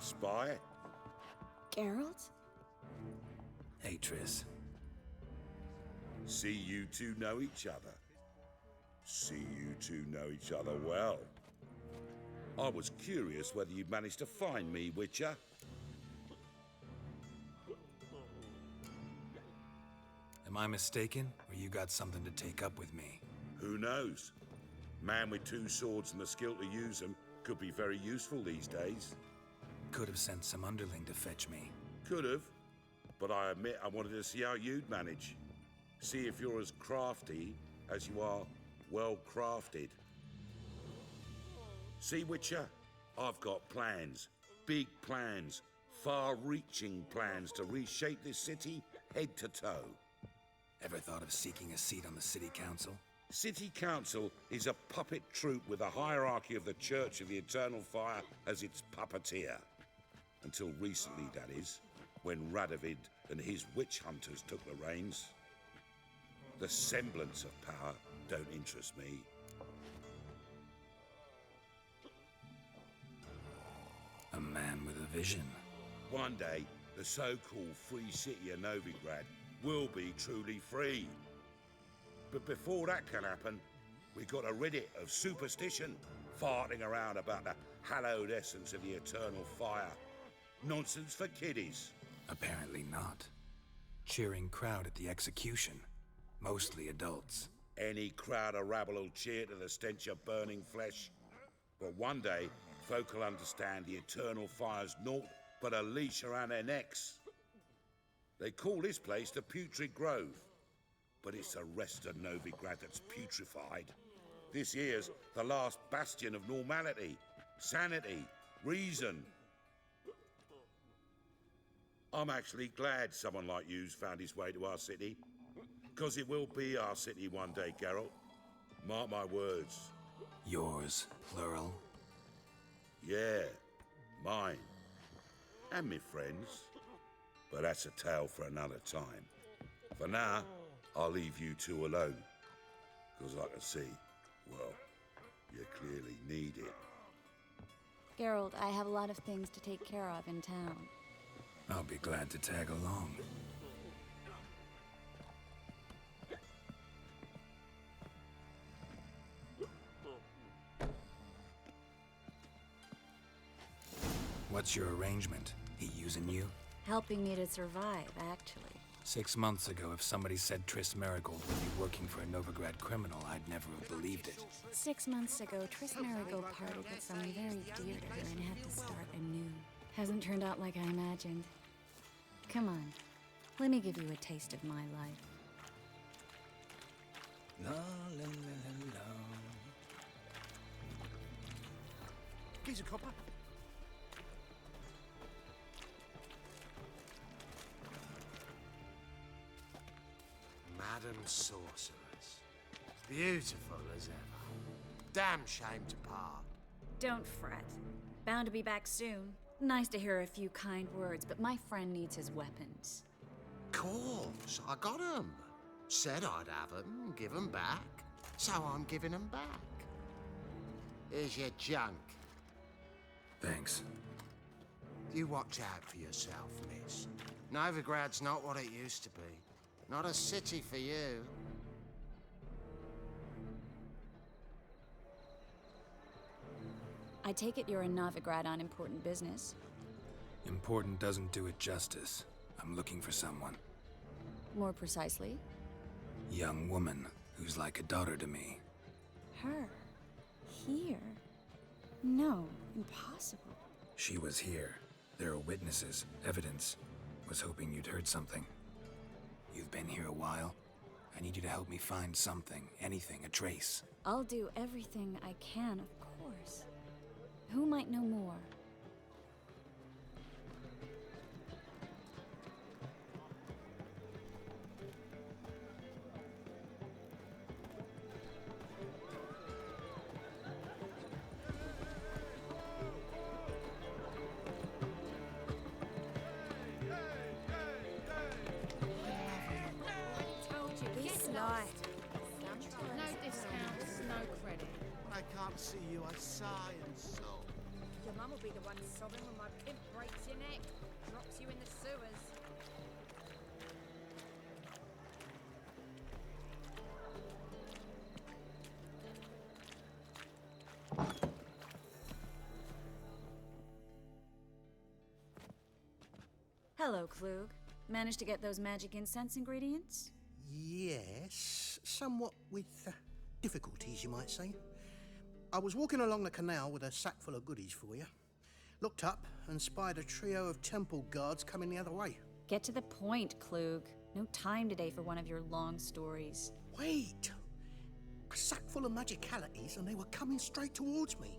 spy. Geralt? Hey, Triss. See you two know each other. See you two know each other well. I was curious whether you'd managed to find me, Witcher. Am I mistaken, or you got something to take up with me? Who knows? Man with two swords and the skill to use them could be very useful these days. Could have sent some underling to fetch me. Could have, but I admit I wanted to see how you'd manage. See if you're as crafty as you are well-crafted. See, Witcher, I've got plans. Big plans. Far-reaching plans to reshape this city head to toe. Ever thought of seeking a seat on the city council? City Council is a puppet troupe with a hierarchy of the Church of the Eternal Fire as its puppeteer. Until recently, that is, when Radovid and his witch hunters took the reins. The semblance of power don't interest me. A man with a vision. One day, the so-called free city of Novigrad will be truly free. But before that can happen, we got to rid it of superstition, farting around about the hallowed essence of the eternal fire. Nonsense for kiddies. Apparently not. Cheering crowd at the execution. Mostly adults. Any crowd of rabble will cheer to the stench of burning flesh. But one day, folk will understand the eternal fire's naught but a leash around their necks. They call this place the Putrid Grove, but it's the rest of Novigrad that's putrefied. This here's the last bastion of normality, sanity, reason. I'm actually glad someone like you's found his way to our city, because it will be our city one day, Geralt. Mark my words. Yours, plural. Yeah, mine. And me friends. But that's a tale for another time. For now, I'll leave you two alone. Because I can see, well, you clearly need it. Geralt, I have a lot of things to take care of in town. I'll be glad to tag along. What's your arrangement? He using you? Helping me to survive, actually. 6 months ago, if somebody said Triss Merigold would be working for a Novigrad criminal, I'd never have believed it. 6 months ago, Triss Merigold parted with someone very dear to her and had to start anew. Hasn't turned out like I imagined. Come on, let me give you a taste of my life. La la la la la. Geezer copper. Madam Sorceress. Beautiful as ever. Damn shame to part. Don't fret. Bound to be back soon. Nice to hear a few kind words, but my friend needs his weapons. Course, I got 'em. Said I'd have 'em, give 'em back. So I'm giving 'em back. Here's your junk. Thanks. You watch out for yourself, miss. Novigrad's not what it used to be. Not a city for you. I take it you're in Novigrad on important business. Important doesn't do it justice. I'm looking for someone. More precisely? Young woman who's like a daughter to me. Her? Here? No, impossible. She was here. There are witnesses, evidence. Was hoping you'd heard something. You've been here a while. I need you to help me find something, anything, a trace. I'll do everything I can, of course. Who might know more? Light. No discounts, no credit. When I can't see you, I sigh and sob. Your mum will be the one sobbing when my pimp breaks your neck, drops you in the sewers. Hello, Klug. Managed to get those magic incense ingredients? Yes, somewhat with difficulties, you might say. I was walking along the canal with a sack full of goodies for you. Looked up and spied a trio of temple guards coming the other way. Get to the point, Klug. No time today for one of your long stories. Wait! A sack full of magicalities and they were coming straight towards me.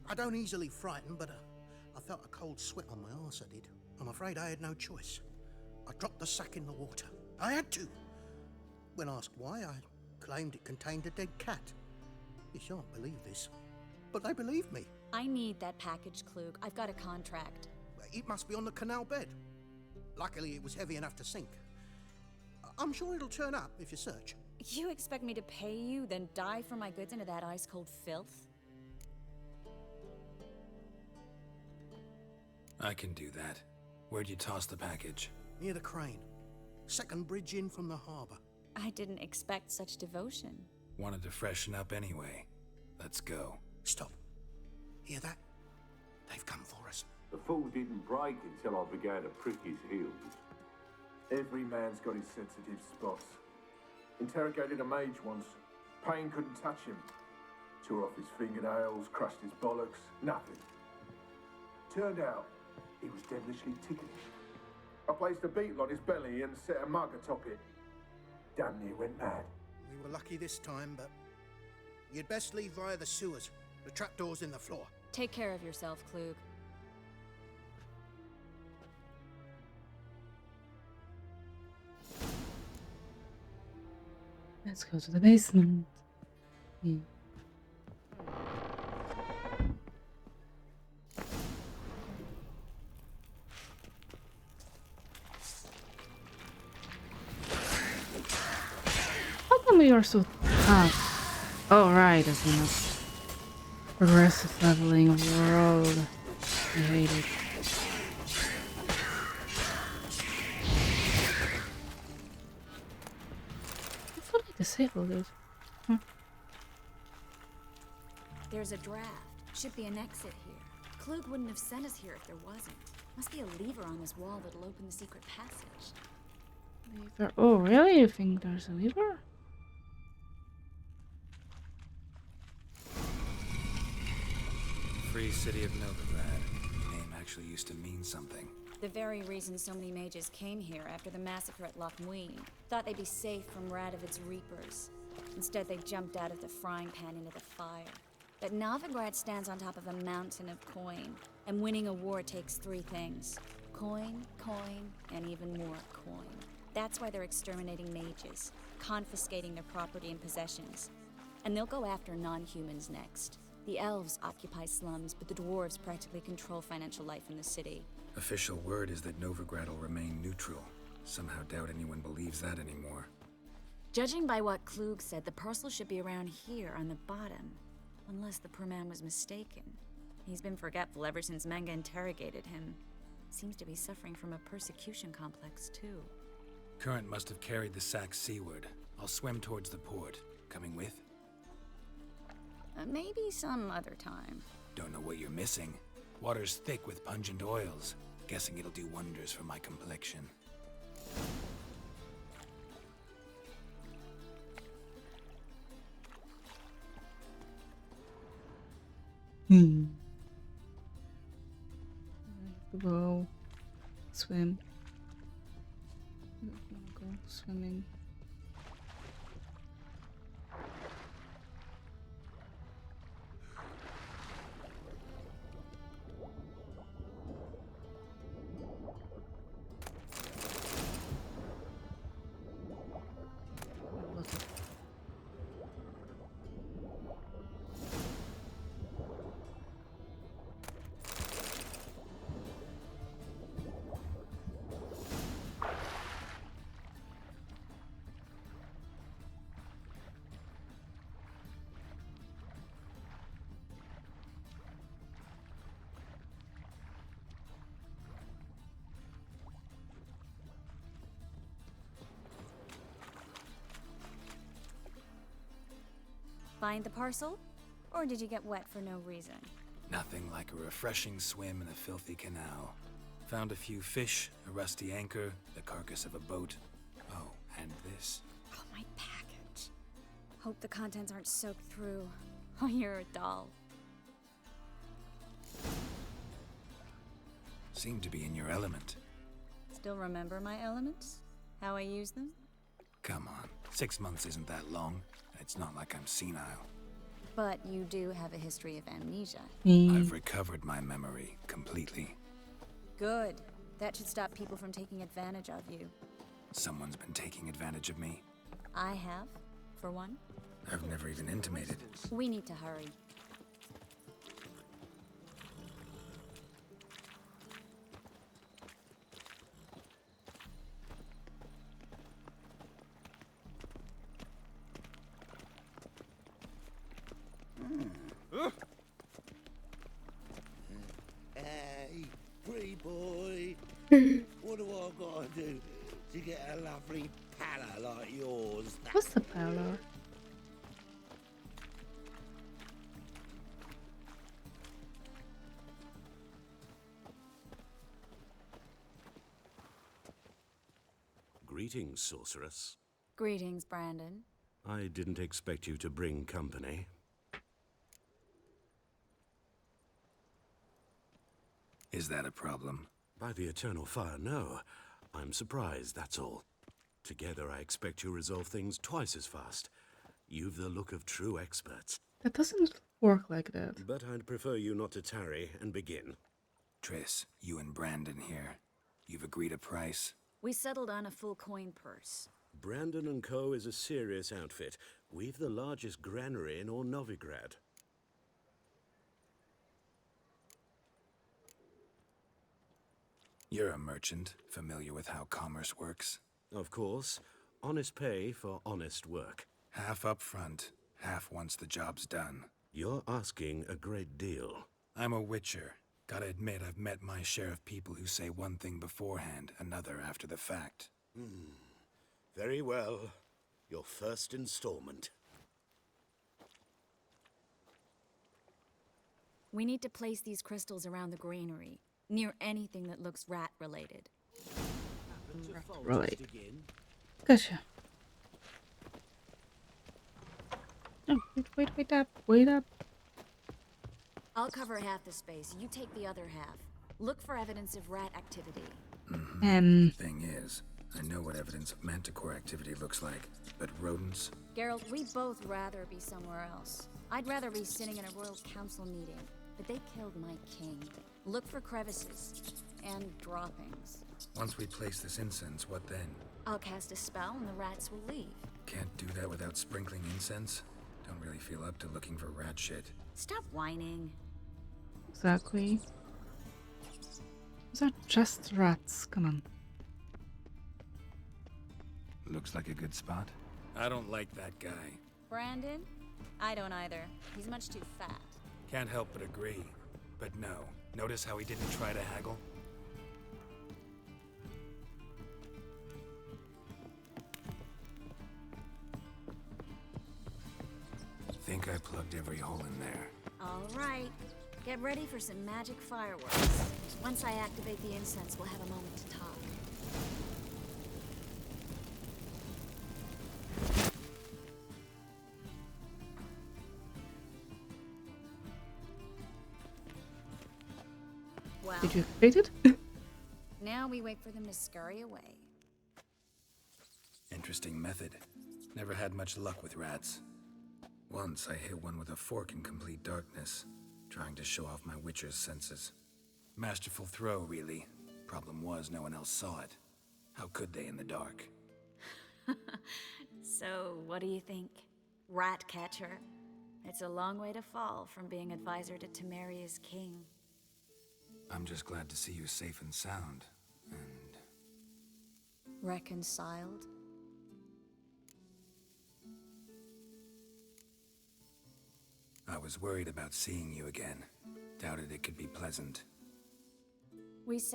I don't easily frighten, but I felt a cold sweat on my arse, I did. I'm afraid I had no choice. I dropped the sack in the water. I had to. When asked why, I claimed it contained a dead cat. You shan't believe this, but they believed me. I need that package, Klug. I've got a contract. It must be on the canal bed. Luckily, it was heavy enough to sink. I'm sure it'll turn up if you search. You expect me to pay you, then dive for my goods into that ice-cold filth? I can do that. Where'd you toss the package? Near the crane. Second bridge in from the harbour. I didn't expect such devotion. Wanted to freshen up anyway. Let's go. Stop. Hear that? They've come for us. The fool didn't break until I began to prick his heels. Every man's got his sensitive spots. Interrogated a mage once. Pain couldn't touch him. Tore off his fingernails, crushed his bollocks, nothing. Turned out, he was devilishly ticklish. I placed a beetle on his belly and set a mug atop it. Damn near went mad. We were lucky this time, but you'd best leave via the sewers. The trapdoor's in the floor. Take care of yourself, Klug. Let's go to the basement. How come we are so tough? Oh right, as in a progressive leveling of the world. I hate it. I thought I disabled it. There's a draft. Should be an exit here. Klug wouldn't have sent us here if there wasn't. Must be a lever on this wall that'll open the secret passage. Lever. Oh really? You think there's a lever? Free City of Novigrad. Name actually used to mean something. The very reason so many mages came here after the massacre at Loch Muin. Thought they'd be safe from Radovid's reapers. Instead, they jumped out of the frying pan into the fire. But Novigrad stands on top of a mountain of coin, and winning a war takes three things. Coin, coin, and even more coin. That's why they're exterminating mages, confiscating their property and possessions. And they'll go after non-humans next. The elves occupy slums, but the dwarves practically control financial life in the city. Official word is that Novigrad will remain neutral. Somehow doubt anyone believes that anymore. Judging by what Klug said, the parcel should be around here on the bottom. Unless the poor man was mistaken. He's been forgetful ever since Manga interrogated him. Seems to be suffering from a persecution complex, too. Current must have carried the sack seaward. I'll swim towards the port. Coming with? Maybe some other time. Don't know what you're missing. Water's thick with pungent oils. Guessing it'll do wonders for my complexion. Go swim. Go swimming. find the parcel? Or did you get wet for no reason? Nothing like a refreshing swim in a filthy canal. Found a few fish, a rusty anchor, the carcass of a boat. Oh, and this. Oh, my package. Hope the contents aren't soaked through. Oh, you're a doll. Seem to be in your element. Still remember my elements? How I use them? Come on, 6 months isn't that long. And it's not like I'm senile. But you do have a history of amnesia. I've recovered my memory completely. Good. That should stop people from taking advantage of you. Someone's been taking advantage of me. I have, for one. I've never even intimated. We need to hurry. Hey, pretty boy. What do I gotta do to get a lovely pala like yours? What's the pala? Greetings, sorceress. Greetings, Brandon. I didn't expect you to bring company. Is that a problem? By the eternal fire, no. I'm surprised, that's all. Together, I expect you resolve things twice as fast. You've the look of true experts. That doesn't work like that. But I'd prefer you not to tarry and begin. Triss, you and Brandon here. You've agreed a price? We settled on a full coin purse. Brandon & Co. is a serious outfit. We've the largest granary in all Novigrad. You're a merchant, familiar with how commerce works. Of course. Honest pay for honest work. Half up front, half once the job's done. You're asking a great deal. I'm a witcher. Gotta admit, I've met my share of people who say one thing beforehand, another after the fact. Very well. Your first installment. We need to place these crystals around the granary, near anything that looks rat-related. Right. Gotcha. Oh, wait up, wait up. I'll cover half the space. You take the other half. Look for evidence of rat activity. Thing is, I know what evidence of manticore activity looks like, but rodents? Geralt, we'd both rather be somewhere else. I'd rather be sitting in a royal council meeting, but they killed my king. Look for crevices and droppings. Once we place this incense, what then? I'll cast a spell and the rats will leave. Can't do that without sprinkling incense? Don't really feel up to looking for rat shit. Stop whining. Exactly. Those are just rats, come on. Looks like a good spot. I don't like that guy. Brandon? I don't either. He's much too fat. Can't help but agree. But no. Notice how he didn't try to haggle? Think I plugged every hole in there. All right. Get ready for some magic fireworks. Once I activate the incense, we'll have a moment to talk. Well, Did you activate it? now we wait for them to scurry away. Interesting method. Never had much luck with rats. Once I hit one with a fork in complete darkness, trying to show off my witcher's senses. Masterful throw, really. Problem was, no one else saw it. How could they in the dark? So, what do you think? Rat catcher? It's a long way to fall from being advisor to Temeria's king. I'm just glad to see you safe and sound, and... Reconciled? I was worried about seeing you again. Doubted it could be pleasant. We